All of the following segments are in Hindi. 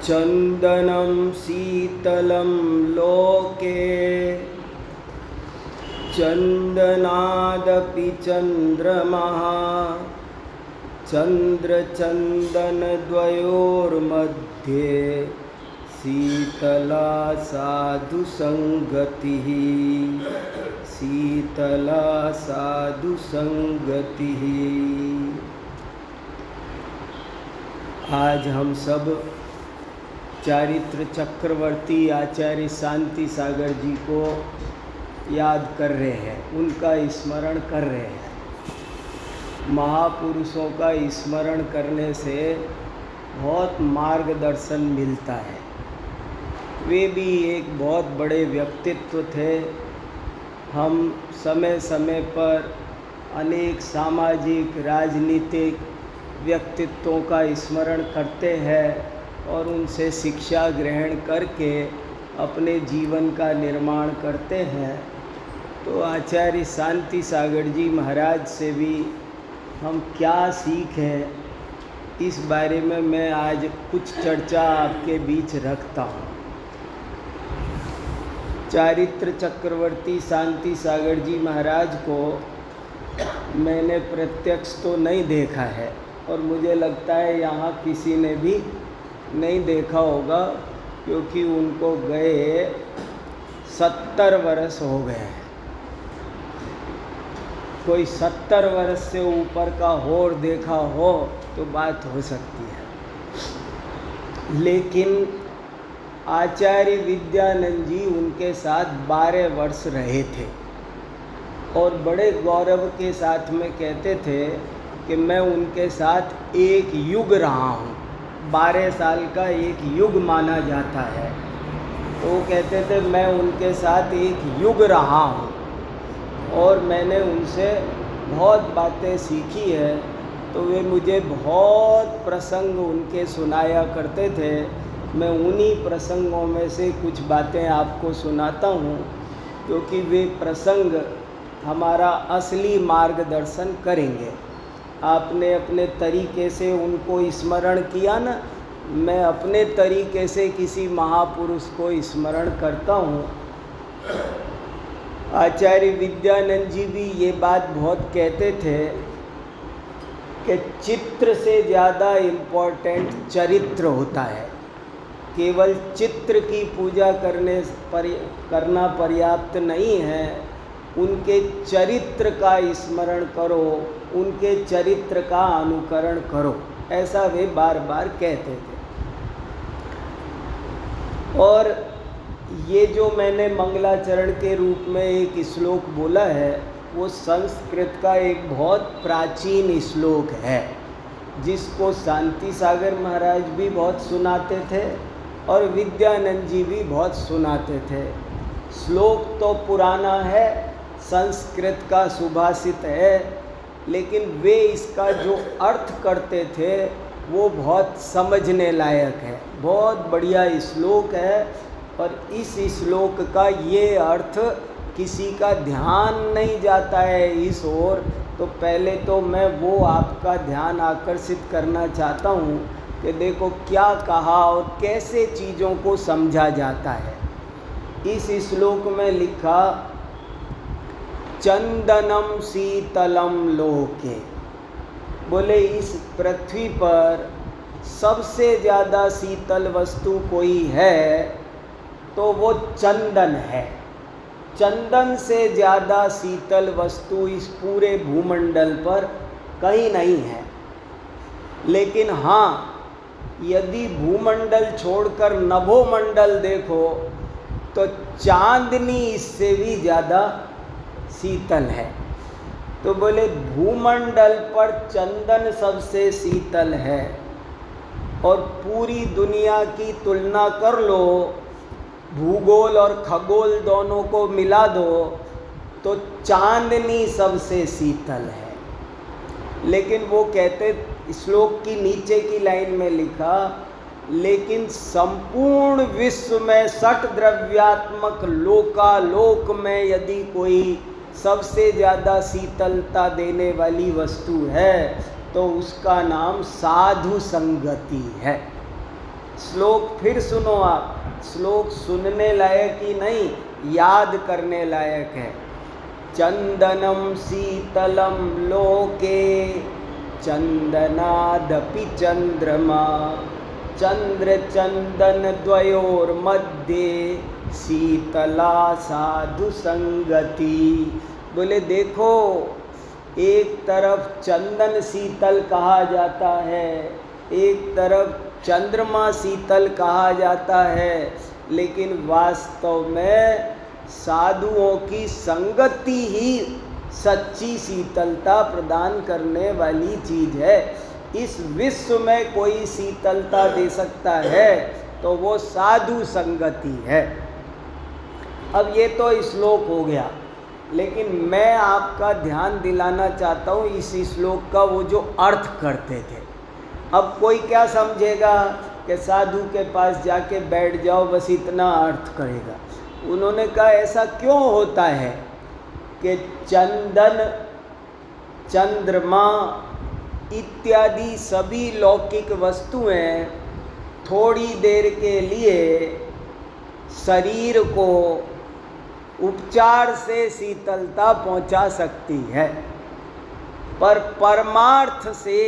चंदनं शीतलं लोके चंदनादपि चंद्रमः चंद्रचंदनद्वयोर्मध्ये शीतला साधु संगतिः शीतला साधु संगतिः। आज हम सब चारित्र चक्रवर्ती आचार्य शांति सागर जी को याद कर रहे हैं, उनका स्मरण कर रहे हैं। महापुरुषों का स्मरण करने से बहुत मार्गदर्शन मिलता है। वे भी एक बहुत बड़े व्यक्तित्व थे। हम समय समय पर अनेक सामाजिक राजनीतिक व्यक्तित्वों का स्मरण करते हैं और उनसे शिक्षा ग्रहण करके अपने जीवन का निर्माण करते हैं। तो आचार्य शांति सागर जी महाराज से भी हम क्या सीखें, इस बारे में मैं आज कुछ चर्चा आपके बीच रखता हूँ। चारित्र चक्रवर्ती शांति सागर जी महाराज को मैंने प्रत्यक्ष तो नहीं देखा है और मुझे लगता है यहाँ किसी ने भी नहीं देखा होगा, क्योंकि उनको गए 70 वर्ष हो गए हैं। कोई 70 वर्ष से ऊपर का और देखा हो तो बात हो सकती है, लेकिन आचार्य विद्यानंद जी उनके साथ 12 वर्ष रहे थे और बड़े गौरव के साथ में कहते थे कि मैं उनके साथ एक युग रहा हूँ। 12 साल का एक युग माना जाता है। तो वो कहते थे मैं उनके साथ एक युग रहा हूँ और मैंने उनसे बहुत बातें सीखी है। तो वे मुझे बहुत प्रसंग उनके सुनाया करते थे। मैं उन्हीं प्रसंगों में से कुछ बातें आपको सुनाता हूँ, क्योंकि वे प्रसंग हमारा असली मार्गदर्शन करेंगे। आपने अपने तरीके से उनको स्मरण किया ना, मैं अपने तरीके से किसी महापुरुष को स्मरण करता हूँ। आचार्य विद्यानंद जी भी ये बात बहुत कहते थे कि चित्र से ज़्यादा इम्पोर्टेंट चरित्र होता है। केवल चित्र की पूजा करना पर्याप्त नहीं है, उनके चरित्र का स्मरण करो, उनके चरित्र का अनुकरण करो, ऐसा वे बार बार कहते थे। और ये जो मैंने मंगलाचरण के रूप में एक श्लोक बोला है, वो संस्कृत का एक बहुत प्राचीन श्लोक है, जिसको शांति सागर महाराज भी बहुत सुनाते थे और विद्यानंद जी भी बहुत सुनाते थे। श्लोक तो पुराना है, संस्कृत का सुभाषित है, लेकिन वे इसका जो अर्थ करते थे वो बहुत समझने लायक है। बहुत बढ़िया श्लोक है और इस श्लोक का ये अर्थ किसी का ध्यान नहीं जाता है इस ओर। तो पहले तो मैं वो आपका ध्यान आकर्षित करना चाहता हूँ कि देखो क्या कहा और कैसे चीज़ों को समझा जाता है। इस श्लोक में लिखा, चंदनम शीतलम लोके। बोले इस पृथ्वी पर सबसे ज़्यादा शीतल वस्तु कोई है तो वो चंदन है। चंदन से ज़्यादा शीतल वस्तु इस पूरे भूमंडल पर कहीं नहीं है। लेकिन हाँ, यदि भूमंडल छोड़कर नभोमंडल देखो तो चांदनी इससे भी ज़्यादा शीतल है। तो बोले भूमंडल पर चंदन सबसे शीतल है और पूरी दुनिया की तुलना कर लो, भूगोल और खगोल दोनों को मिला दो तो चांदनी सबसे शीतल है। लेकिन वो कहते, श्लोक की नीचे की लाइन में लिखा, लेकिन संपूर्ण विश्व में षट द्रव्यात्मक लोकालोक में यदि कोई सबसे ज़्यादा शीतलता देने वाली वस्तु है तो उसका नाम साधु संगति है। श्लोक फिर सुनो आप, श्लोक सुनने लायक ही नहीं, याद करने लायक है। चंदनम शीतलम लोके चंदनादपि चंद्रमा चंद्र चंदन द्वयोर्मध्ये शीतला साधु संगति। बोले देखो, एक तरफ चंदन शीतल कहा जाता है, एक तरफ चंद्रमा शीतल कहा जाता है, लेकिन वास्तव में साधुओं की संगति ही सच्ची शीतलता प्रदान करने वाली चीज है। इस विश्व में कोई शीतलता दे सकता है तो वो साधु संगति है। अब ये तो श्लोक हो गया, लेकिन मैं आपका ध्यान दिलाना चाहता हूँ इस श्लोक का वो जो अर्थ करते थे। अब कोई क्या समझेगा कि साधु के पास जाके बैठ जाओ बस इतना अर्थ करेगा। उन्होंने कहा ऐसा क्यों होता है कि चंदन, चंद्रमा इत्यादि सभी लौकिक वस्तुएं थोड़ी देर के लिए शरीर को उपचार से शीतलता पहुंचा सकती है, पर परमार्थ से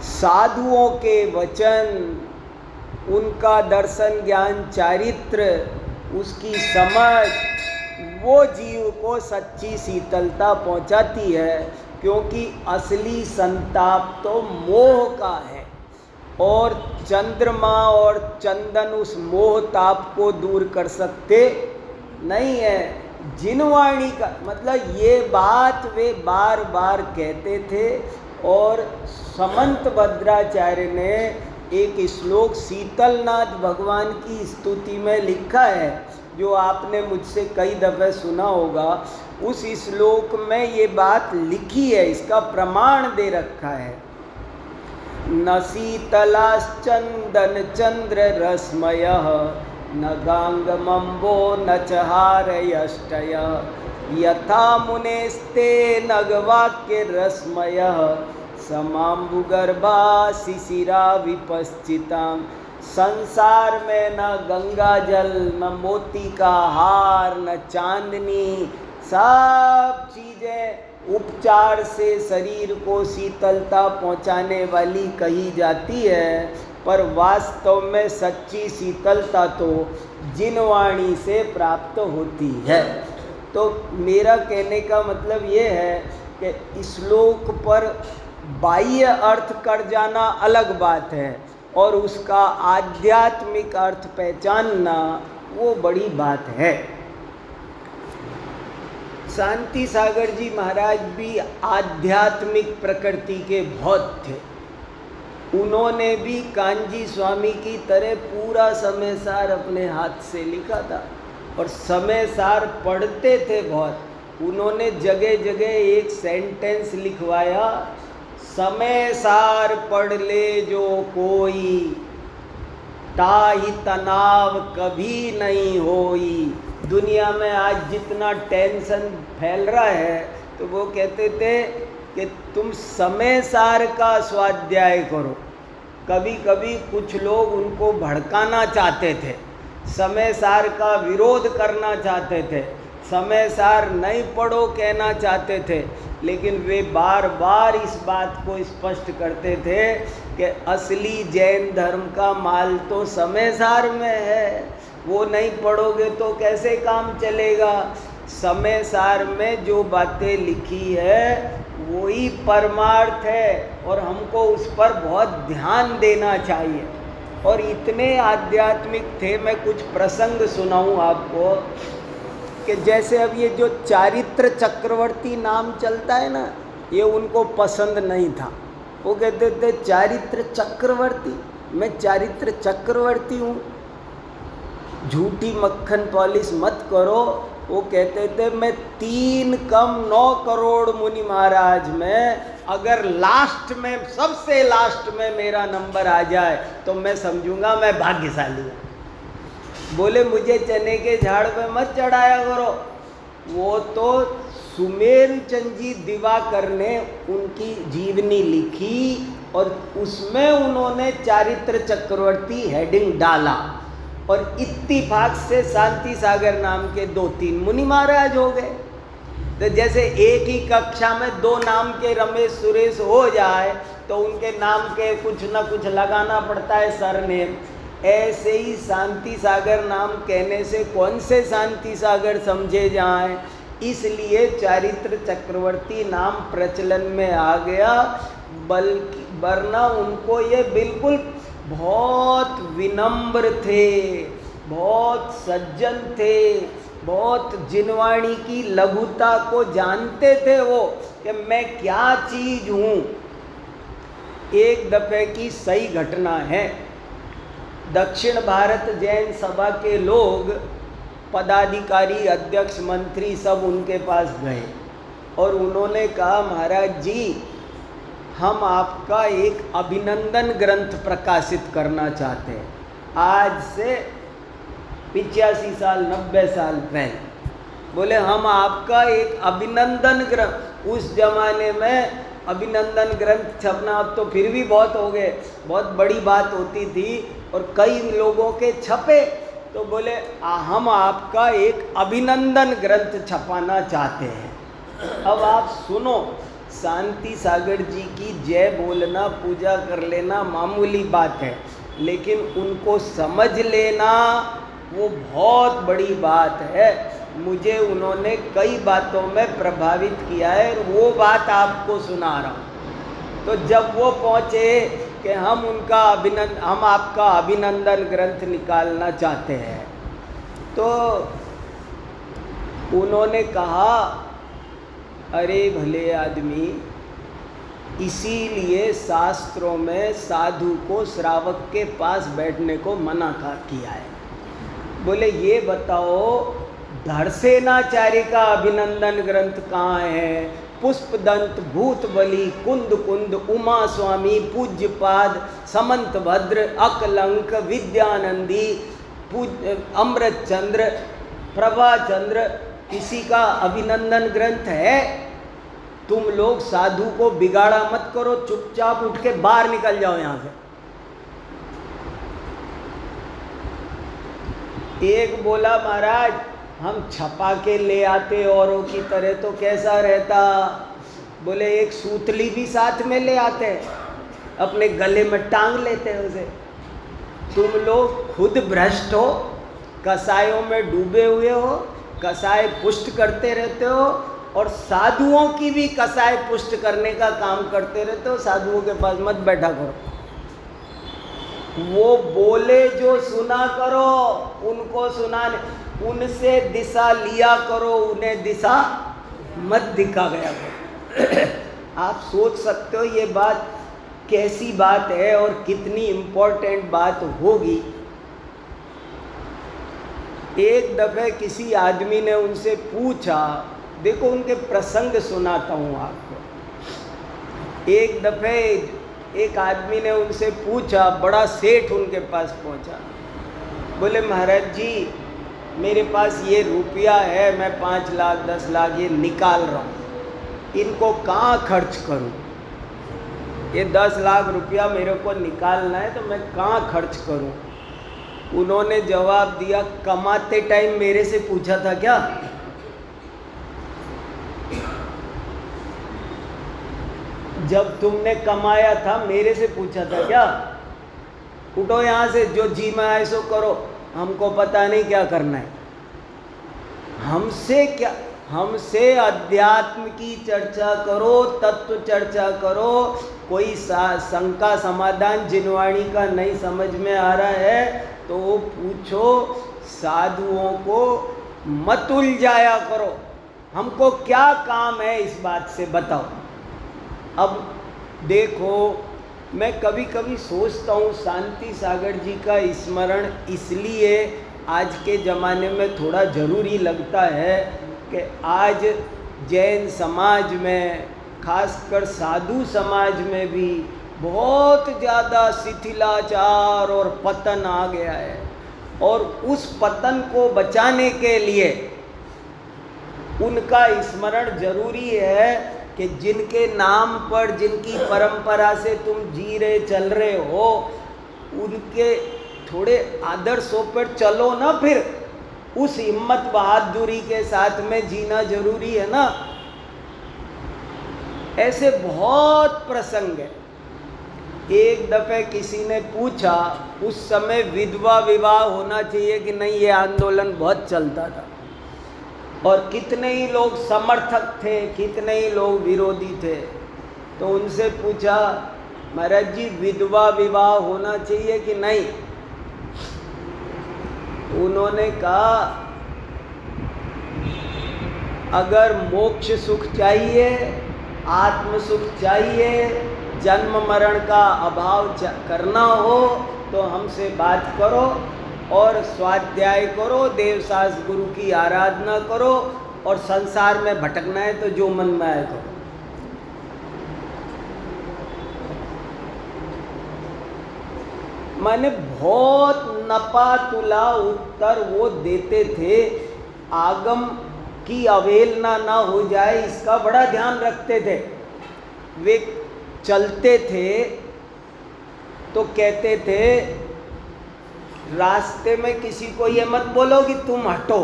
साधुओं के वचन, उनका दर्शन ज्ञान चारित्र, उसकी समझ वो जीव को सच्ची शीतलता पहुंचाती है। क्योंकि असली संताप तो मोह का है और चंद्रमा और चंदन उस मोह ताप को दूर कर सकते नहीं है। जिनवाणी का मतलब ये बात वे बार बार कहते थे और समंत भद्राचार्य ने एक श्लोक शीतलनाथ भगवान की स्तुति में लिखा है, जो आपने मुझसे कई दफ़े सुना होगा। उस श्लोक में ये बात लिखी है, इसका प्रमाण दे रखा है। न शीतलाश्चंदन चंद्र रश्मयः न गांगमंबो न चहारयष्टयः यथा मुनेस्ते नगवाक्य रश्मयः समाम्बुगर्भा शिशिरा विपश्चितां। संसार में न गंगा जल, न मोती का हार, न चांदनी, सब चीज़ें उपचार से शरीर को शीतलता पहुंचाने वाली कही जाती है, पर वास्तव में सच्ची शीतलता तो जिनवाणी से प्राप्त होती है। तो मेरा कहने का मतलब ये है कि श्लोक पर बाह्य अर्थ कर जाना अलग बात है और उसका आध्यात्मिक अर्थ पहचानना वो बड़ी बात है। शांति सागर जी महाराज भी आध्यात्मिक प्रकृति के बहुत थे। उन्होंने भी कांजी स्वामी की तरह पूरा समय सार अपने हाथ से लिखा था और समय सार पढ़ते थे बहुत। उन्होंने जगह जगह एक सेंटेंस लिखवाया, समय सार पढ़ ले जो कोई, ताहि तनाव कभी नहीं होई। दुनिया में आज जितना टेंशन फैल रहा है, तो वो कहते थे कि तुम समय सार का स्वाध्याय करो। कभी कभी कुछ लोग उनको भड़काना चाहते थे, समय सार का विरोध करना चाहते थे, समय सार नहीं पढ़ो कहना चाहते थे, लेकिन वे बार बार इस बात को स्पष्ट करते थे कि असली जैन धर्म का माल तो समय सार में है, वो नहीं पढ़ोगे तो कैसे काम चलेगा। समय सार में जो बातें लिखी है वही परमार्थ है और हमको उस पर बहुत ध्यान देना चाहिए। और इतने आध्यात्मिक थे, मैं कुछ प्रसंग सुनाऊं आपको कि जैसे अब ये जो चारित्र चक्रवर्ती नाम चलता है ना, ये उनको पसंद नहीं था। वो कहते थे चारित्र चक्रवर्ती, मैं चारित्र चक्रवर्ती हूँ, झूठी मक्खन पॉलिश मत करो। वो कहते थे मैं 3 कम 9 करोड़ मुनि महाराज में अगर लास्ट में, सबसे लास्ट में मेरा नंबर आ जाए तो मैं समझूंगा मैं भाग्यशाली हूँ। बोले मुझे चने के झाड़ पे मत चढ़ाया करो। वो तो सुमेरु चंद जी दिवाकर ने उनकी जीवनी लिखी, और उसमें उन्होंने चारित्र चक्रवर्ती हेडिंग डाला और इत्तिफाक से शांति सागर नाम के 2-3 मुनि महाराज हो गए। तो जैसे एक ही कक्षा में 2 नाम के रमेश सुरेश हो जाए तो उनके नाम के कुछ ना कुछ लगाना पड़ता है सरनेम, ऐसे ही शांति सागर नाम कहने से कौन से शांति सागर समझे जाएं, इसलिए चारित्र चक्रवर्ती नाम प्रचलन में आ गया। बल्कि वरना उनको ये बिल्कुल बहुत विनम्र थे, बहुत सज्जन थे, बहुत जिनवाणी की लघुता को जानते थे वो कि मैं क्या चीज हूँ। एक दफे की सही घटना है, दक्षिण भारत जैन सभा के लोग पदाधिकारी अध्यक्ष मंत्री सब उनके पास गए और उन्होंने कहा महाराज जी हम आपका एक अभिनंदन ग्रंथ प्रकाशित करना चाहते हैं। आज से 85 साल 90 साल पहले बोले हम आपका एक अभिनंदन ग्रंथ, उस जमाने में अभिनंदन ग्रंथ छपना अब तो फिर भी बहुत हो गए, बहुत बड़ी बात होती थी और कई लोगों के छपे, तो बोले हम आपका एक अभिनंदन ग्रंथ छपाना चाहते हैं। अब आप सुनो, शांति सागर जी की जय बोलना पूजा कर लेना मामूली बात है, लेकिन उनको समझ लेना वो बहुत बड़ी बात है। मुझे उन्होंने कई बातों में प्रभावित किया है और वो बात आपको सुना रहा हूँ। तो जब वो पहुँचे कि हम आपका अभिनंदन ग्रंथ निकालना चाहते हैं, तो उन्होंने कहा अरे भले आदमी, इसीलिए शास्त्रों में साधु को श्रावक के पास बैठने को मना किया है। बोले ये बताओ धरसेनाचार्य का अभिनंदन ग्रंथ कहाँ है? पुष्पदंत, भूत बलि, कुंद कुंद, उमा स्वामी, पूज्यपाद, समंत भद्र, अकलंक, विद्यानंदी, अमृत चंद्र, प्रभाचंद्र, किसी का अभिनंदन ग्रंथ है? तुम लोग साधु को बिगाड़ा मत करो, चुपचाप उठ के बाहर निकल जाओ यहाँ से। एक बोला महाराज हम छपा के ले आते औरों की तरह तो कैसा रहता। बोले एक सूतली भी साथ में ले आते, अपने गले में टांग लेते उसे। तुम लोग खुद भ्रष्ट हो, कसायों में डूबे हुए हो, कसाय पुष्ट करते रहते हो और साधुओं की भी कसाय पुष्ट करने का काम करते रहते हो। साधुओं के पास मत बैठा करो, वो बोले जो सुना करो, उनको सुनाने, उनसे दिशा लिया करो, उन्हें दिशा मत दिखा गया करो। आप सोच सकते हो ये बात कैसी बात है और कितनी इम्पोर्टेंट बात होगी। एक दफे किसी आदमी ने उनसे पूछा, देखो उनके प्रसंग सुनाता हूँ आपको। एक दफे एक आदमी ने उनसे पूछा, बड़ा सेठ उनके पास पहुँचा, बोले महाराज जी मेरे पास ये रुपया है, मैं 5 लाख 10 लाख ये निकाल रहा हूँ, इनको कहाँ खर्च करूँ? ये 10 लाख रुपया मेरे को निकालना है तो मैं कहाँ खर्च करूँ? उन्होंने जवाब दिया, कमाते टाइम मेरे से पूछा था क्या? जब तुमने कमाया था मेरे से पूछा था क्या? उठो यहाँ से, जो जी में आए सो करो, हमको पता नहीं क्या करना है। हमसे क्या, हमसे अध्यात्म की चर्चा करो, तत्व चर्चा करो। कोई शंका समाधान जिनवाणी का नहीं समझ में आ रहा है तो पूछो, साधुओं को मत उलझाया करो। हमको क्या काम है इस बात से बताओ। अब देखो, मैं कभी कभी सोचता हूँ शांति सागर जी का स्मरण इसलिए आज के ज़माने में थोड़ा ज़रूरी लगता है कि आज जैन समाज में, खासकर साधु समाज में भी बहुत ज़्यादा शिथिलाचार और पतन आ गया है, और उस पतन को बचाने के लिए उनका स्मरण जरूरी है। कि जिनके नाम पर, जिनकी परंपरा से तुम जी रहे चल रहे हो, उनके थोड़े आदर्शों पर चलो ना। फिर उस हिम्मत बहादुरी के साथ में जीना जरूरी है ना। ऐसे बहुत प्रसंग है। एक दफे किसी ने पूछा, उस समय विधवा विवाह होना चाहिए कि नहीं, ये आंदोलन बहुत चलता था और कितने ही लोग समर्थक थे, कितने ही लोग विरोधी थे। तो उनसे पूछा, महाराज जी विधवा विवाह होना चाहिए कि नहीं? उन्होंने कहा, अगर मोक्ष सुख चाहिए, आत्म सुख चाहिए, जन्म मरण का अभाव करना हो तो हमसे बात करो और स्वाध्याय करो, देवशास्त्र गुरु की आराधना करो, और संसार में भटकना है तो जो मन में आए करो। मैंने बहुत नपा तुला उत्तर वो देते थे, आगम की अवहेलना ना हो जाए इसका बड़ा ध्यान रखते थे। वे चलते थे तो कहते थे, रास्ते में किसी को ये मत बोलो कि तुम हटो।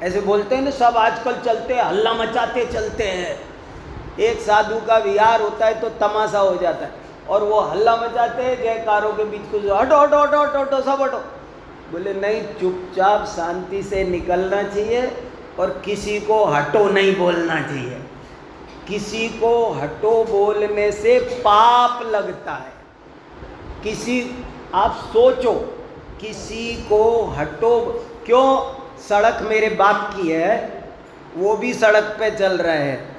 ऐसे बोलते हैं ना, सब आजकल चलते हैं, हल्ला मचाते चलते हैं। एक साधु का विहार होता है तो तमाशा हो जाता है, और वो हल्ला मचाते हैं जयकारों के बीच को, हटो हटो हटो हटो हटो सब हटो। बोले नहीं, चुपचाप शांति से निकलना चाहिए और किसी को हटो नहीं बोलना चाहिए। किसी को हटो बोलने से पाप लगता है। आप सोचो, किसी को हटो, क्यों? सड़क मेरे बाप की है, वो भी सड़क पे चल रहे हैं।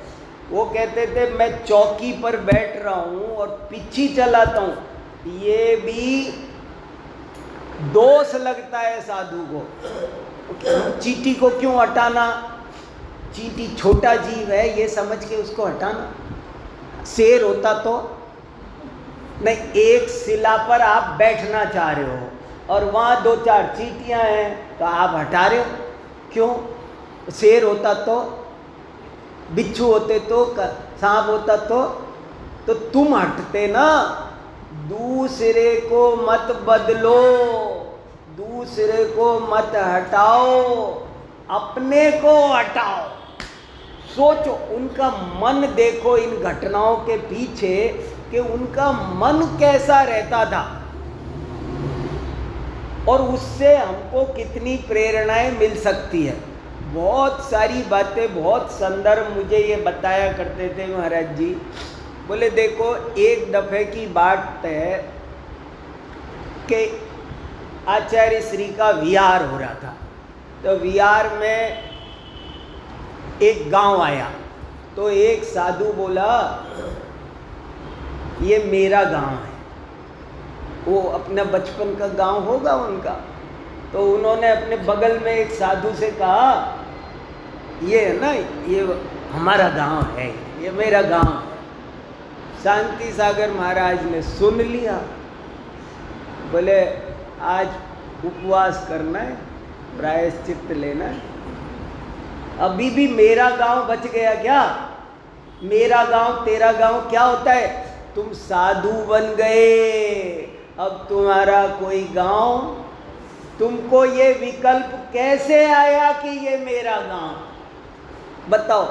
वो कहते थे मैं चौकी पर बैठ रहा हूँ और पिच्छी चलाता हूँ, ये भी दोष लगता है साधु को। चींटी को क्यों हटाना? चींटी छोटा जीव है ये समझ के उसको हटाना। शेर होता तो नहीं, एक शिला पर आप बैठना चाह रहे हो और वहाँ 2-4 चींटियाँ हैं तो आप हटा रहे हो, क्यों? शेर होता तो, बिच्छू होते तो, सांप होता तो तुम हटते ना। दूसरे को मत बदलो, दूसरे को मत हटाओ, अपने को हटाओ। सोचो, उनका मन देखो इन घटनाओं के पीछे कि उनका मन कैसा रहता था, और उससे हमको कितनी प्रेरणाएं मिल सकती है। बहुत सारी बातें, बहुत संदर्भ मुझे ये बताया करते थे महाराज जी। बोले देखो, एक दफे की बात है कि आचार्य श्री का विहार हो रहा था, तो विहार में एक गांव आया, तो एक साधु बोला ये मेरा गांव है। वो अपना बचपन का गांव होगा उनका, तो उन्होंने अपने बगल में एक साधु से कहा, ये है ना, ये हमारा गांव है, ये मेरा गांव है। शांति सागर महाराज ने सुन लिया, बोले आज उपवास करना है, प्रायश्चित्त लेना है। अभी भी मेरा गांव बच गया क्या? मेरा गांव तेरा गांव क्या होता है? तुम साधु बन गए, अब तुम्हारा कोई गांव। तुमको ये विकल्प कैसे आया कि ये मेरा गांव? बताओ।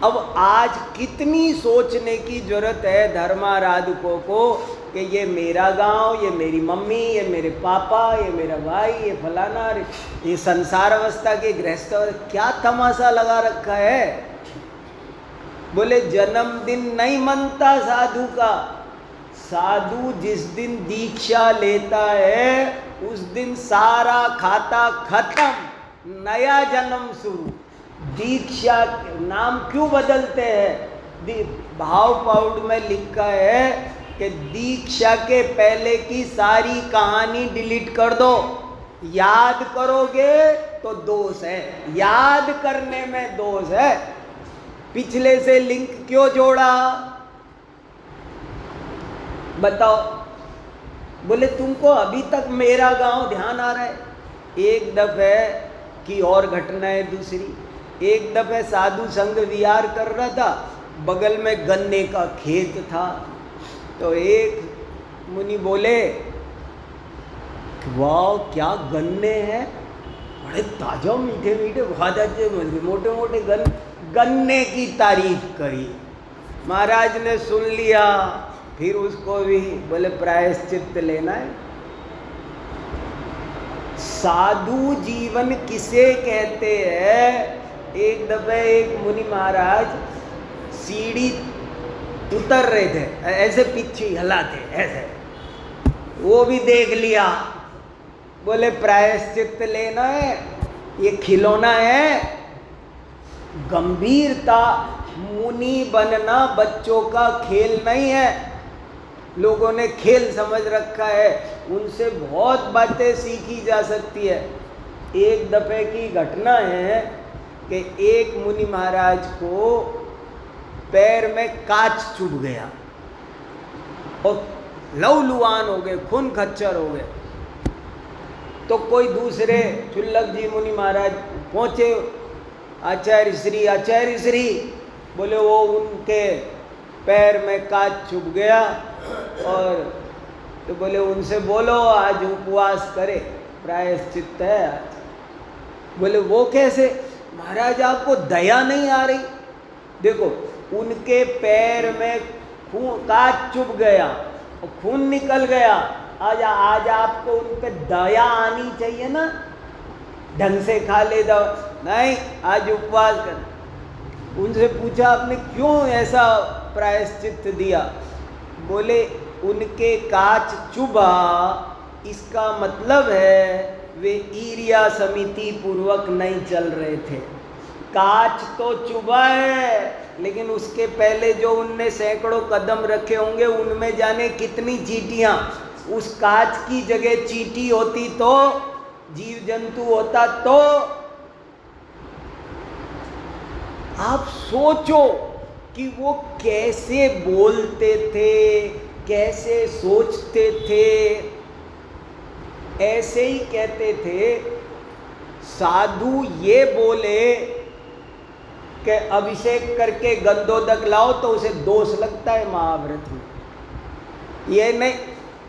अब आज कितनी सोचने की जरूरत है धर्माराधकों को कि ये मेरा गांव, ये मेरी मम्मी, ये मेरे पापा, ये मेरा भाई, ये फलाना, ये संसार अवस्था के गृहस्थ क्या तमाशा लगा रखा है। बोले जन्मदिन नहीं मनता साधु का। साधु जिस दिन दीक्षा लेता है उस दिन सारा खाता खत्म, नया जन्म शुरू। दीक्षा नाम क्यों बदलते हैं? भाव पाउड में लिखा है कि दीक्षा के पहले की सारी कहानी डिलीट कर दो। याद करोगे तो दोष है, याद करने में दोष है। पिछले से लिंक क्यों जोड़ा? बताओ। बोले तुमको अभी तक मेरा गांव ध्यान आ रहा है। एक दफे की और घटना है दूसरी। एक दफे साधु संग विहार कर रहा था, बगल में गन्ने का खेत था। तो एक मुनि बोले, वाह क्या गन्ने हैं, बड़े ताजा मीठे मीठे, बहुत अच्छे मोटे मोटे गन्ने की तारीफ करी। महाराज ने सुन लिया, फिर उसको भी बोले प्रायश्चित्त लेना है। साधु जीवन किसे कहते हैं? एक दफे एक मुनि महाराज सीढ़ी उतर रहे थे, ऐसे पीछे हिलाते ऐसे, वो भी देख लिया, बोले प्रायश्चित्त लेना है, ये खिलौना है। गंभीरता, मुनि बनना बच्चों का खेल नहीं है। लोगों ने खेल समझ रखा है, उनसे बहुत बातें सीखी जा सकती है। एक दफे की घटना है कि एक मुनि महाराज को पैर में कांच चुभ गया और लहूलुहान हो गए, खून खच्चर हो गए। तो कोई दूसरे चुल्लक जी मुनि महाराज पहुँचे, आचार्य श्री बोले वो उनके पैर में कांच चुभ गया, और तो बोले उनसे बोलो आज उपवास करे, प्रायश्चित्त है आज। बोले वो कैसे? महाराज आपको दया नहीं आ रही? देखो उनके पैर में कांच चुभ गया और खून निकल गया, आज आपको उन पे दया आनी चाहिए ना, ढंग से खा ले दवा, नहीं आज उपवास कर। उनसे पूछा आपने क्यों ऐसा प्रायश्चित्त दिया? बोले उनके कांच चुभा, इसका मतलब है वे ईर्ष्या समिति पूर्वक नहीं चल रहे थे। कांच तो चुभा है, लेकिन उसके पहले जो उनने सैकड़ों कदम रखे होंगे, उनमें जाने कितनी चींटियां, उस कांच की जगह चींटी होती तो, जीव जंतु होता तो। आप सोचो कि वो कैसे बोलते थे, कैसे सोचते थे। ऐसे ही कहते थे, साधु ये बोले कि अभिषेक करके गंधोदक लाओ तो उसे दोष लगता है महाव्रत में। ये नहीं,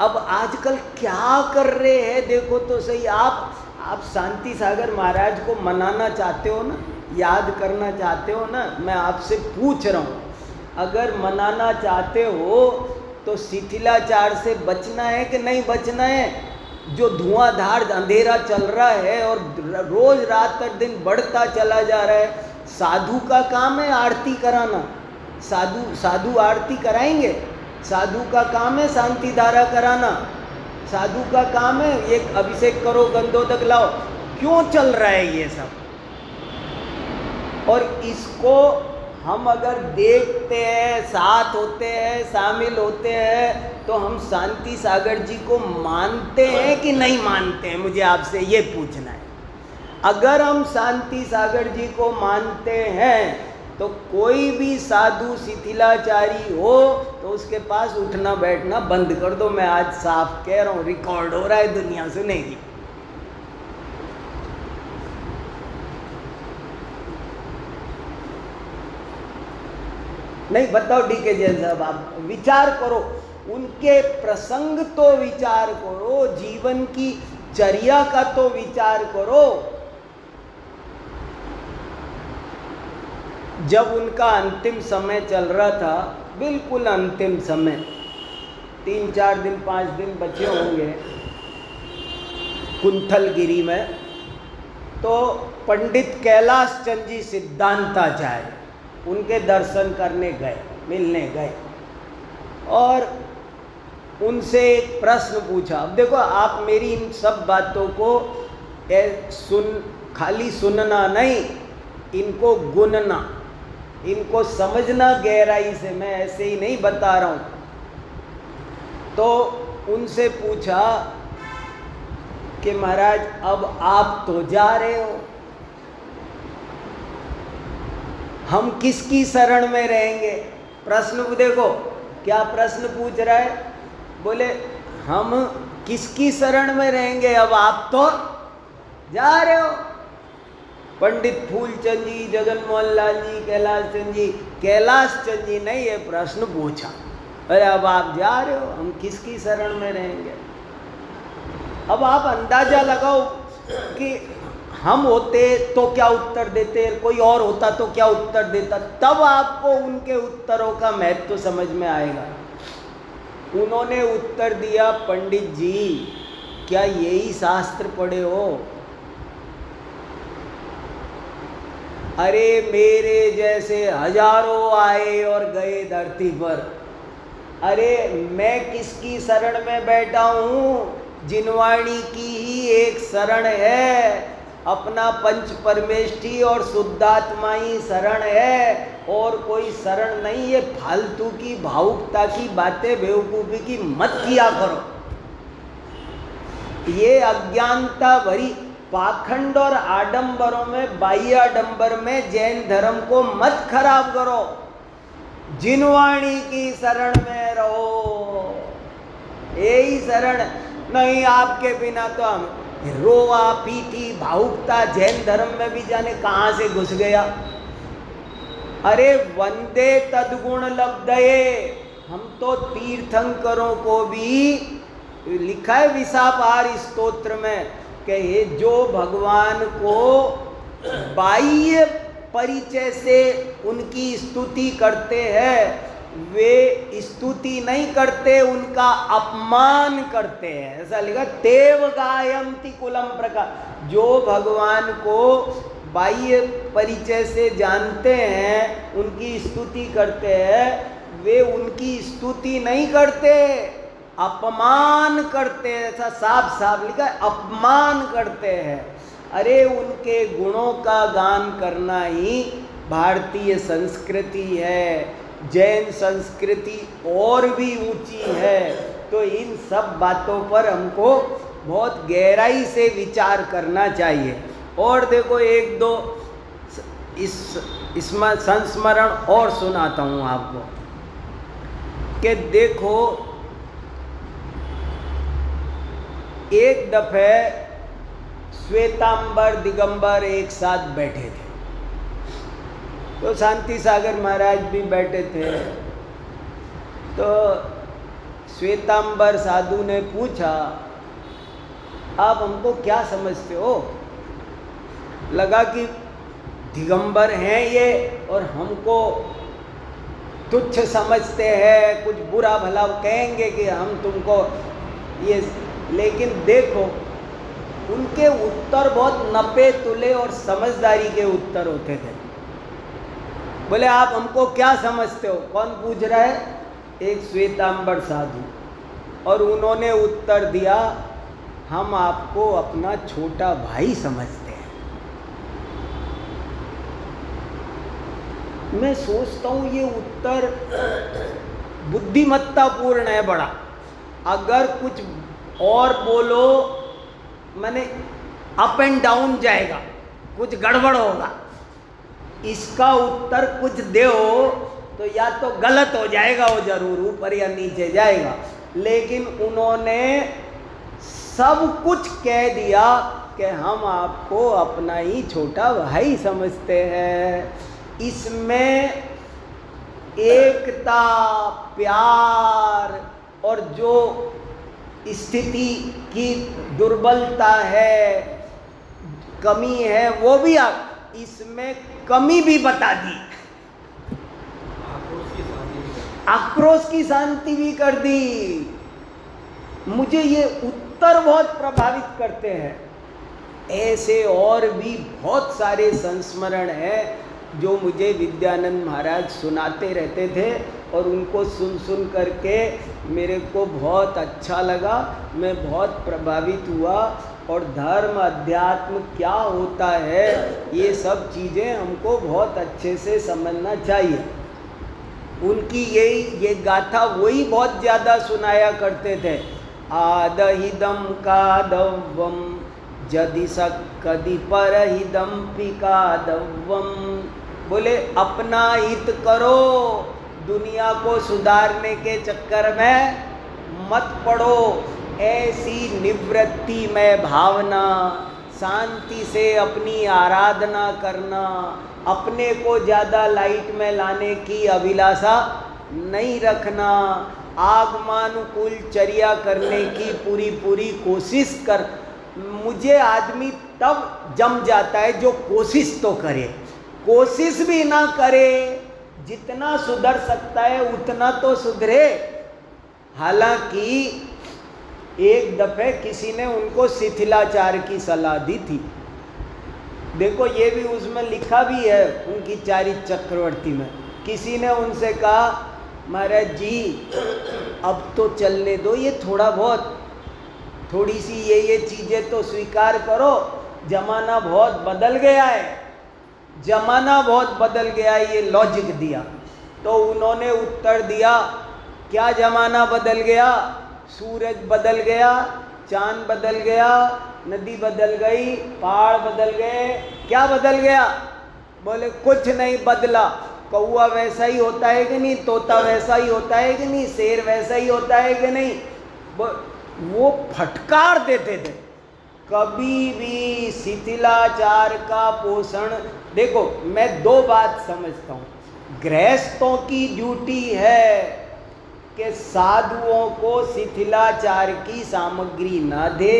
अब आजकल क्या कर रहे हैं देखो तो सही। आप शांति सागर महाराज को मनाना चाहते हो ना, याद करना चाहते हो ना, मैं आपसे पूछ रहा हूँ, अगर मनाना चाहते हो तो शिथिलाचार से बचना है कि नहीं बचना है? जो धुआंधार अंधेरा चल रहा है और रोज रात तक दिन बढ़ता चला जा रहा है, साधु का काम है आरती कराना। साधु आरती कराएंगे? साधु का काम है शांति धारा कराना, साधु का काम है एक अभिषेक करो गंधोदक लाओ। क्यों चल रहा है ये सब? और इसको हम अगर देखते हैं, साथ होते हैं, शामिल होते हैं, तो हम शांति सागर जी को मानते हैं कि नहीं मानते हैं? मुझे आपसे ये पूछना है। अगर हम शांति सागर जी को मानते हैं तो कोई भी साधु शिथिलाचारी हो तो उसके पास उठना बैठना बंद कर दो। मैं आज साफ कह रहा हूँ, रिकॉर्ड हो रहा है, दुनिया सुनेगी। नहीं बताओ डीके जैन साहब, आप विचार करो, उनके प्रसंग तो विचार करो, जीवन की चर्या का तो विचार करो। जब उनका अंतिम समय चल रहा था, बिल्कुल अंतिम समय, 3-4 दिन 5 दिन बचे होंगे कुंथलगिरी में, तो पंडित कैलाश चंद जी सिद्धांताचार्य उनके दर्शन करने गए, मिलने गए, और उनसे एक प्रश्न पूछा। अब देखो आप मेरी इन सब बातों को खाली सुनना नहीं, इनको गुनना, इनको समझना गहराई से, मैं ऐसे ही नहीं बता रहा हूँ। तो उनसे पूछा कि महाराज अब आप तो जा रहे हो, हम किसकी शरण में रहेंगे? प्रश्न देखो क्या प्रश्न पूछ रहा है। बोले हम किसकी शरण में रहेंगे, अब आप तो जा रहे हो। पंडित फूलचंद जी, जगन मोहन लाल जी, कैलाश चंद जी ने ये प्रश्न पूछा, अरे अब आप जा रहे हो, हम किसकी शरण में रहेंगे? अब आप अंदाजा लगाओ कि हम होते तो क्या उत्तर देते, कोई और होता तो क्या उत्तर देता, तब आपको उनके उत्तरों का महत्व तो समझ में आएगा। उन्होंने उत्तर दिया, पंडित जी क्या यही शास्त्र पढ़े हो? अरे मेरे जैसे हजारों आए और गए धरती पर, अरे मैं किसकी शरण में बैठा हूँ? जिनवाणी की ही एक शरण है, अपना पंच परमेष्ठी और शुद्धात्मा ही शरण है, और कोई शरण नहीं। ये फालतू की भावुकता की बातें, बेवकूफ़ी की मत किया करो। ये अज्ञानता भरी पाखंड और आडंबरों में, बाह्य आडंबर में जैन धर्म को मत खराब करो। जिनवाणी की शरण में रहो, यही शरण। नहीं आपके बिना तो हम रोआ पीटी भावुकता जैन धर्म में भी जाने कहाँ से घुस गया। अरे वंदे तद्गुण लब्धये, हम तो तीर्थंकरों को भी, लिखा है विसापार स्तोत्र में कि जो भगवान को बाह्य परिचय से उनकी स्तुति करते हैं, वे स्तुति नहीं करते, उनका अपमान करते हैं। ऐसा लिखा, तेव गायन्ति कुलम प्रकाश। जो भगवान को बाह्य परिचय से जानते हैं, उनकी स्तुति करते हैं, वे उनकी स्तुति नहीं करते, अपमान करते हैं। ऐसा साफ साफ लिखा है, अपमान करते हैं। अरे उनके गुणों का गान करना ही भारतीय संस्कृति है। जैन संस्कृति और भी ऊंची है। तो इन सब बातों पर हमको बहुत गहराई से विचार करना चाहिए। और देखो एक दो इसमें संस्मरण और सुनाता हूँ आपको कि देखो, एक दफे श्वेतांबर दिगंबर एक साथ बैठे थे, तो शांति सागर महाराज भी बैठे थे। तो श्वेतांबर साधु ने पूछा, आप हमको क्या समझते हो? लगा कि दिगंबर हैं ये और हमको तुच्छ समझते हैं, कुछ बुरा भला कहेंगे कि हम तुमको ये। लेकिन देखो उनके उत्तर बहुत नपे तुले और समझदारी के उत्तर होते थे। बोले आप हमको क्या समझते हो? कौन पूछ रहा है? एक श्वेतांबर साधु। और उन्होंने उत्तर दिया, हम आपको अपना छोटा भाई समझते हैं। मैं सोचता हूँ ये उत्तर बुद्धिमत्तापूर्ण है बड़ा। अगर कुछ और बोलो माने अप एंड डाउन जाएगा, कुछ गड़बड़ होगा। इसका उत्तर कुछ दो तो या तो गलत हो जाएगा, वो जरूर ऊपर या नीचे जाएगा। लेकिन उन्होंने सब कुछ कह दिया कि हम आपको अपना ही छोटा भाई समझते हैं। इसमें एकता, प्यार और जो स्थिति की दुर्बलता है, कमी है, वो भी आप इसमें कमी भी बता दी, आक्रोश की शांति भी कर दी। मुझे ये उत्तर बहुत प्रभावित करते हैं। ऐसे और भी बहुत सारे संस्मरण हैं जो मुझे विद्यानंद महाराज सुनाते रहते थे, और उनको सुन सुन करके मेरे को बहुत अच्छा लगा, मैं बहुत प्रभावित हुआ। और धर्म अध्यात्म क्या होता है, ये सब चीज़ें हमको बहुत अच्छे से समझना चाहिए। उनकी ये गाथा वही बहुत ज़्यादा सुनाया करते थे। आदहिदम कादव्वम जदि सकदि परहिदम पिकादव्वम। बोले अपना हित करो, दुनिया को सुधारने के चक्कर में मत पड़ो। ऐसी निवृत्ति में भावना, शांति से अपनी आराधना करना, अपने को ज़्यादा लाइट में लाने की अभिलाषा नहीं रखना, आगमानुकूल चर्या करने की पूरी पूरी कोशिश कर। मुझे आदमी तब जम जाता है जो कोशिश तो करे, कोशिश भी ना करे, जितना सुधर सकता है उतना तो सुधरे। हालांकि एक दफे किसी ने उनको शिथिलाचार की सलाह दी थी। देखो ये भी उसमें लिखा भी है उनकी चारित्र चक्रवर्ती में। किसी ने उनसे कहा महाराज जी अब तो चलने दो, ये थोड़ा बहुत थोड़ी सी ये चीज़ें तो स्वीकार करो, जमाना बहुत बदल गया है, जमाना बहुत बदल गया है, ये लॉजिक दिया। तो उन्होंने उत्तर दिया क्या जमाना बदल गया? सूरज बदल गया, चांद बदल गया, नदी बदल गई, पहाड़ बदल गए, क्या बदल गया? बोले कुछ नहीं बदला। कौआ वैसा ही होता है कि नहीं, तोता वैसा ही होता है कि नहीं, शेर वैसा ही होता है कि नहीं। वो फटकार देते थे। कभी भी शिथिलाचार का पोषण, देखो मैं दो बात समझता हूँ, गृहस्थों की ड्यूटी है कि साधुओं को शिथिलाचार की सामग्री ना दे,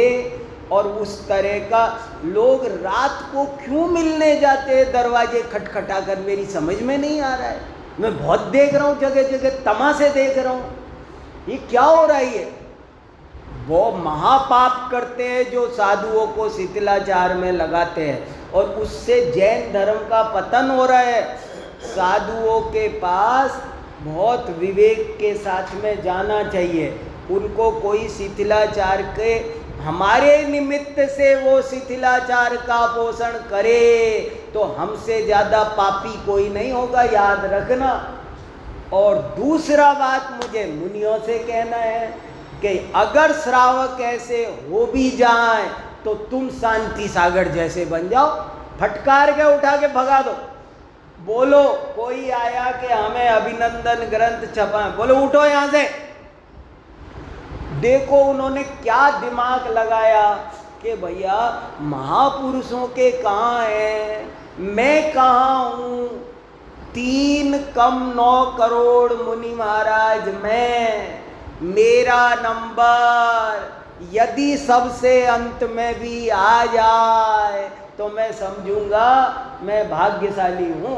और उस तरह का लोग रात को क्यों मिलने जाते हैं दरवाजे खटखटा कर, मेरी समझ में नहीं आ रहा है। मैं बहुत देख रहा हूँ, जगह जगह तमाशे देख रहा हूँ, ये क्या हो रहा है? वो महापाप करते हैं जो साधुओं को शिथिलाचार में लगाते हैं, और उससे जैन धर्म का पतन हो रहा है। साधुओं के पास बहुत विवेक के साथ में जाना चाहिए। उनको कोई शिथिलाचार के हमारे निमित्त से वो शिथिलाचार का पोषण करे तो हमसे ज़्यादा पापी कोई नहीं होगा, याद रखना। और दूसरा बात मुझे मुनियों से कहना है कि अगर श्रावक ऐसे हो भी जाए तो तुम शांति सागर जैसे बन जाओ, फटकार के उठा के भगा दो। बोलो कोई आया कि हमें अभिनंदन ग्रंथ छपा, बोलो उठो यहाँ से। देखो उन्होंने क्या दिमाग लगाया कि भैया महापुरुषों के कहाँ हैं, मैं कहाँ हूँ, 3 कम 9 करोड़ मुनि महाराज मैं, मेरा नंबर यदि सबसे अंत में भी आ जाए तो मैं समझूंगा मैं भाग्यशाली हूँ।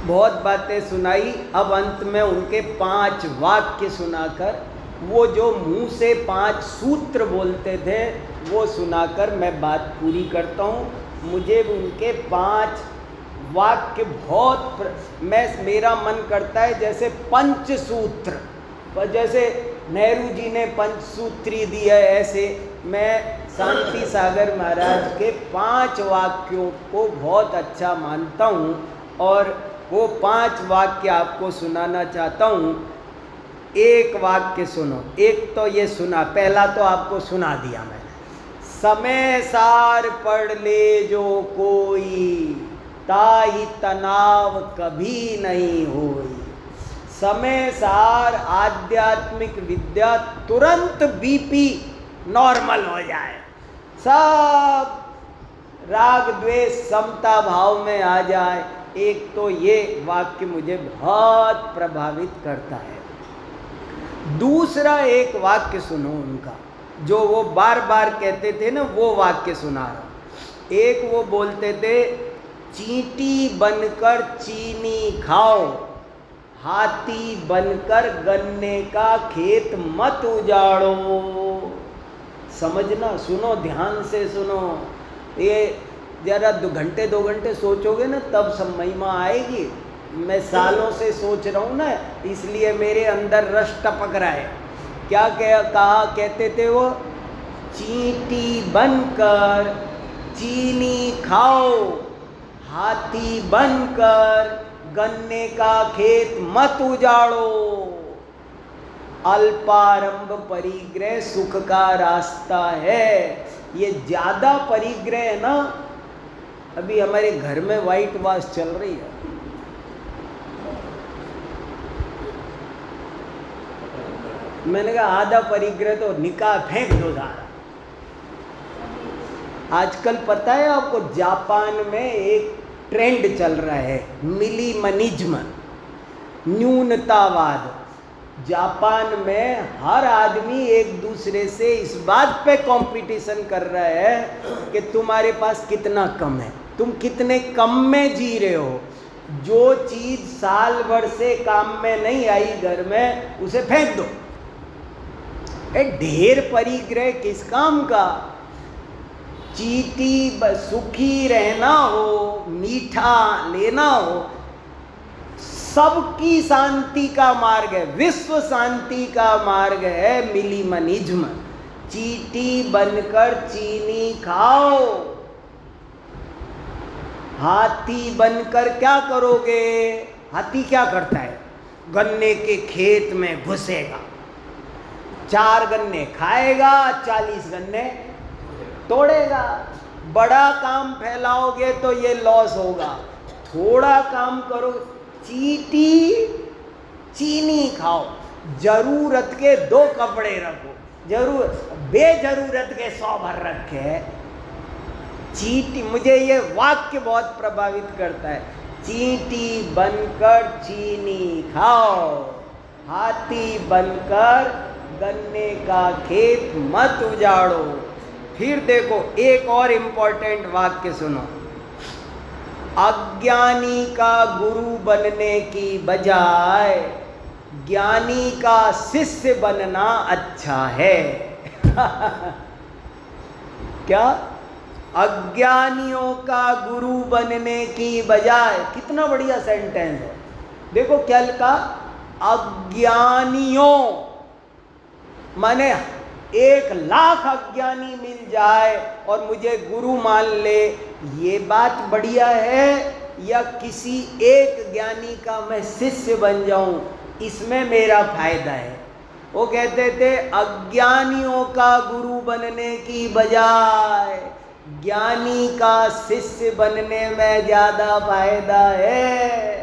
बहुत बातें सुनाई, अब अंत में उनके 5 वाक्य सुनाकर, वो जो मुंह से 5 सूत्र बोलते थे वो सुनाकर मैं बात पूरी करता हूँ। मुझे उनके 5 वाक्य बहुत मेरा मन करता है जैसे पंचसूत्र, पर जैसे नेहरू जी ने पंचसूत्री दी है, ऐसे मैं शांति सागर महाराज के 5 वाक्यों को बहुत अच्छा मानता हूँ, और वो 5 वाक्य आपको सुनाना चाहता हूँ। एक वाक्य सुनो, एक तो ये सुना, पहला तो आपको सुना दिया मैंने। समय सार पढ़ ले जो कोई, ताहि तनाव कभी नहीं होई। समय सार आध्यात्मिक विद्या, तुरंत बीपी नॉर्मल हो जाए, सब राग द्वेष समता भाव में आ जाए। एक तो ये वाक्य मुझे बहुत प्रभावित करता है। दूसरा एक वाक्य सुनो उनका, जो वो बार बार कहते थे ना, वो वाक्य सुना रहा। एक वो बोलते थे, चींटी बनकर चीनी खाओ, हाथी बनकर गन्ने का खेत मत उजाड़ो। समझना, सुनो ध्यान से सुनो, ये जरा 2 घंटे सोचोगे ना तब सब महिमा आएगी। मैं सालों से सोच रहा हूँ ना, इसलिए मेरे अंदर रस टपक रहा है। क्या कहा कहते थे वो, चींटी बनकर चीनी खाओ, हाथी बनकर गन्ने का खेत मत उजाड़ो। अल्पारंभ परिग्रह सुख का रास्ता है। ये ज़्यादा परिग्रह है ना, अभी हमारे घर में व्हाइट वॉश चल रही है, मैंने कहा आधा परिग्रह तो निकाह फेंक दो सारा। आजकल पता है आपको, जापान में एक ट्रेंड चल रहा है, मिनिमलिज्म, न्यूनतावाद। जापान में हर आदमी एक दूसरे से इस बात पे कंपटीशन कर रहा है कि तुम्हारे पास कितना कम है, तुम कितने कम में जी रहे हो। जो चीज साल भर से काम में नहीं आई घर में, उसे फेंक दो। ढेर परिग्रह किस काम का? चीटी सुखी रहना हो, मीठा लेना हो, सबकी शांति का मार्ग है, विश्व शांति का मार्ग है मिनिमलिज्म। चीटी बनकर चीनी खाओ, हाथी बनकर क्या करोगे? हाथी क्या करता है? गन्ने के खेत में घुसेगा, 4 गन्ने खाएगा, 40 गन्ने तोड़ेगा। बड़ा काम फैलाओगे तो ये लॉस होगा, थोड़ा काम करो। चीटी चीनी खाओ, जरूरत के 2 कपड़े रखो, बेजरूरत के 100 भर रखे। चीटी, मुझे ये वाक्य बहुत प्रभावित करता है। चींटी बनकर चीनी खाओ, हाथी बनकर गन्ने का खेत मत उजाड़ो। फिर देखो एक और इम्पोर्टेंट वाक्य सुनो, अज्ञानी का गुरु बनने की बजाय ज्ञानी का शिष्य बनना अच्छा है। क्या? अज्ञानियों का गुरु बनने की बजाय, कितना बढ़िया सेंटेंस है। देखो क्या लिखा, अज्ञानियों, माने 1,00,000 अज्ञानी मिल जाए और मुझे गुरु मान ले, ये बात बढ़िया है, या किसी एक ज्ञानी का मैं शिष्य बन जाऊं, इसमें मेरा फायदा है। वो कहते थे अज्ञानियों का गुरु बनने की बजाय ज्ञानी का शिष्य बनने में ज्यादा फायदा है।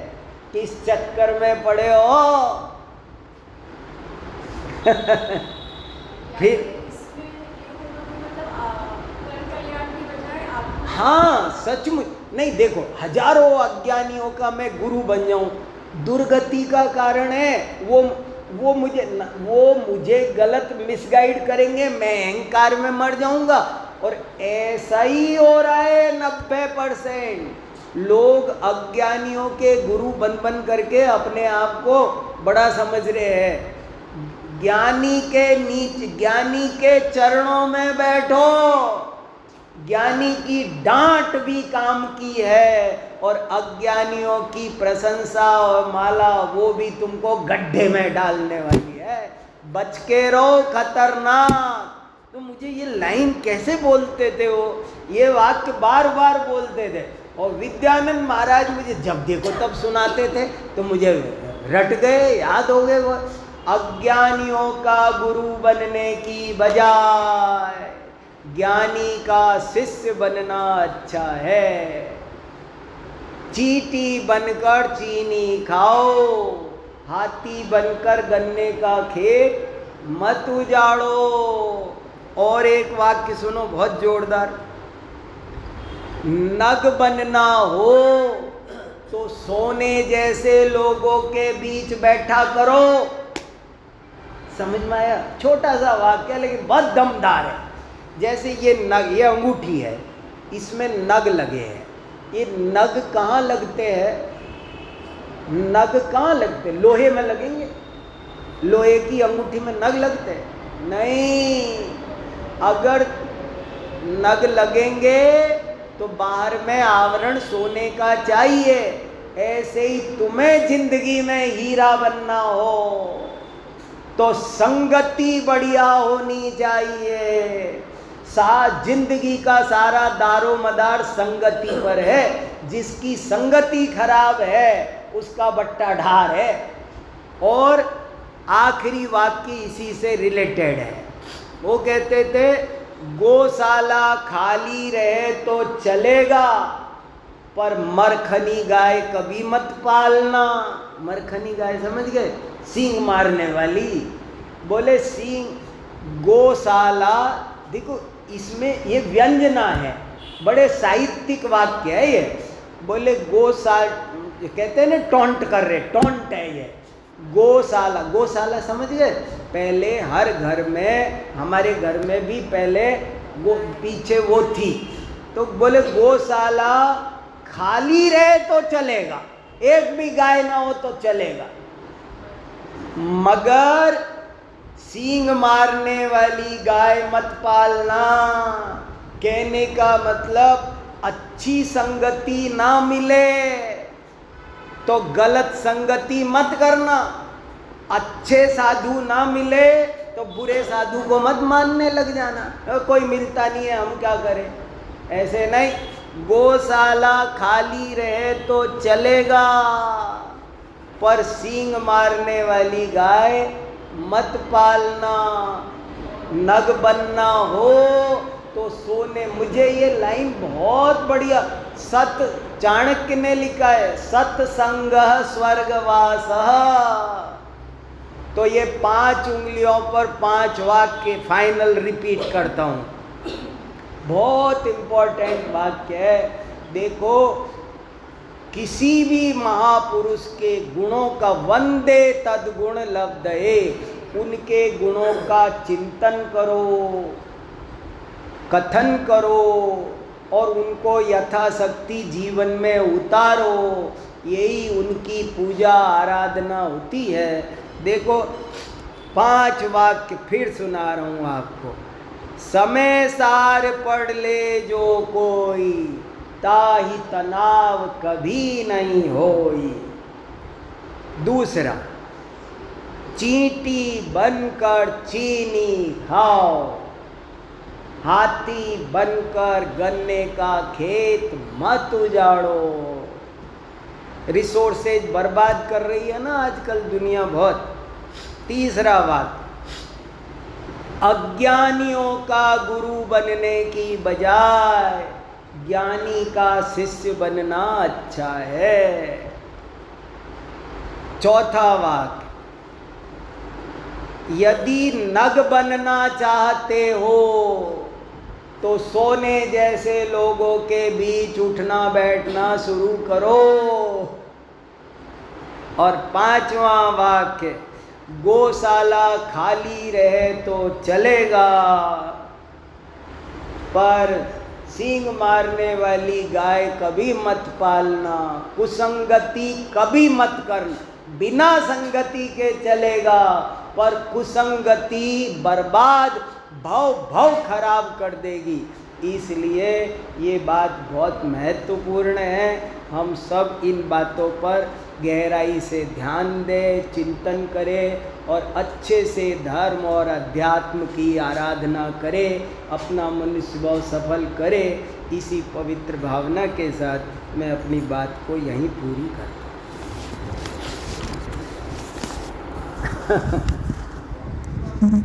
किस चक्कर में पड़े हो? फिर हाँ, सचमुच नहीं। देखो, हजारों अज्ञानियों का मैं गुरु बन जाऊं, दुर्गति का कारण है। वो मुझे गलत मिसगाइड करेंगे, मैं अहंकार में मर जाऊंगा। और ऐसा ही हो रहा है। 90% लोग अज्ञानियों के गुरु बन करके अपने आप को बड़ा समझ रहे हैं। ज्ञानी के चरणों में बैठो। ज्ञानी की डांट भी काम की है, और अज्ञानियों की प्रशंसा और माला वो भी तुमको गड्ढे में डालने वाली है। बच के रहो, खतरनाक। तो मुझे ये लाइन कैसे बोलते थे वो, ये वाक्य बार बार बोलते थे, और विद्यानंद महाराज मुझे जब देखो तब सुनाते थे, तो मुझे रट गए, याद हो गए वो। अज्ञानियों का गुरु बनने की बजाय ज्ञानी का शिष्य बनना अच्छा है। चींटी बनकर चीनी खाओ, हाथी बनकर गन्ने का खेत मत उजाड़ो। और एक वाक्य सुनो, बहुत जोरदार, नग बनना हो तो सोने जैसे लोगों के बीच बैठा करो। समझ में आया? छोटा सा वाक्य लेकिन बहुत दमदार है। जैसे ये नग, ये अंगूठी है, इसमें नग लगे हैं। ये नग कहाँ लगते हैं? नग कहाँ लगते? लोहे में लगेंगे? लोहे की अंगूठी में नग लगते हैं? नहीं। अगर नग लगेंगे तो बाहर में आवरण सोने का चाहिए। ऐसे ही तुम्हें जिंदगी में हीरा बनना हो तो संगति बढ़िया होनी चाहिए। जिंदगी का सारा दारो मदार संगति पर है। जिसकी संगति खराब है उसका बट्टा ढार है। और आखिरी वाक्य इसी से रिलेटेड है। वो कहते थे गौशाला खाली रहे तो चलेगा, पर मरखनी गाय कभी मत पालना। मरखनी गाय समझ गए? सींग मारने वाली। बोले सींग गौशाला, देखो इसमें ये व्यंजना है, बड़े साहित्यिक वाक्य है ये। बोले गौशाला कहते हैं ना, टोंट कर रहे, टोंट है ये। गौशाला, गौशाला समझ गए? पहले हर घर में, हमारे घर में भी पहले वो पीछे वो थी, तो बोले गौशाला खाली रहे तो चलेगा, एक भी गाय ना हो तो चलेगा, मगर सींग मारने वाली गाय मत पालना। कहने का मतलब अच्छी संगति ना मिले तो गलत संगति मत करना, अच्छे साधु ना मिले तो बुरे साधु को मत मानने लग जाना। कोई मिलता नहीं है, हम क्या करें, ऐसे नहीं। गौशाला खाली रहे तो चलेगा, पर सींग मारने वाली गाय मत पालना। नग बनना हो तो सोने, मुझे ये लाइन बहुत बढ़िया, सत चाणक्य ने लिखा है, सत्संगः स्वर्गवासः। तो ये 5 उंगलियों पर 5 वाक्य फाइनल रिपीट करता हूँ, बहुत इंपॉर्टेंट वाक्य है। देखो, किसी भी महापुरुष के गुणों का, वंदे तद्गुण लब्धये, उनके गुणों का चिंतन करो, कथन करो और उनको यथाशक्ति जीवन में उतारो, यही उनकी पूजा आराधना होती है। देखो 5 वाक्य फिर सुना रहा हूँ आपको। समय सार पढ़ ले जो कोई, ताहि तनाव कभी नहीं होई। दूसरा, चींटी बनकर चीनी खाओ, हाथी बनकर गन्ने का खेत मत उजाड़ो। रिसोर्सेज बर्बाद कर रही है ना आजकल दुनिया बहुत। तीसरा बात, अज्ञानियों का गुरु बनने की बजाय ज्ञानी का शिष्य बनना अच्छा है। चौथा वाक्य, यदि नग बनना चाहते हो तो सोने जैसे लोगों के बीच उठना बैठना शुरू करो। और 5वां वाक्य, गौशाला खाली रहे तो चलेगा, पर सींग मारने वाली गाय कभी मत पालना, कुसंगति कभी मत करना। बिना संगति के चलेगा, पर कुसंगति बर्बाद, भव खराब कर देगी। इसलिए ये बात बहुत महत्वपूर्ण है, हम सब इन बातों पर गहराई से ध्यान दें, चिंतन करें और अच्छे से धर्म और अध्यात्म की आराधना करें, अपना मनुष्य भाव सफल करें। इसी पवित्र भावना के साथ मैं अपनी बात को यहीं पूरी करता हूँ।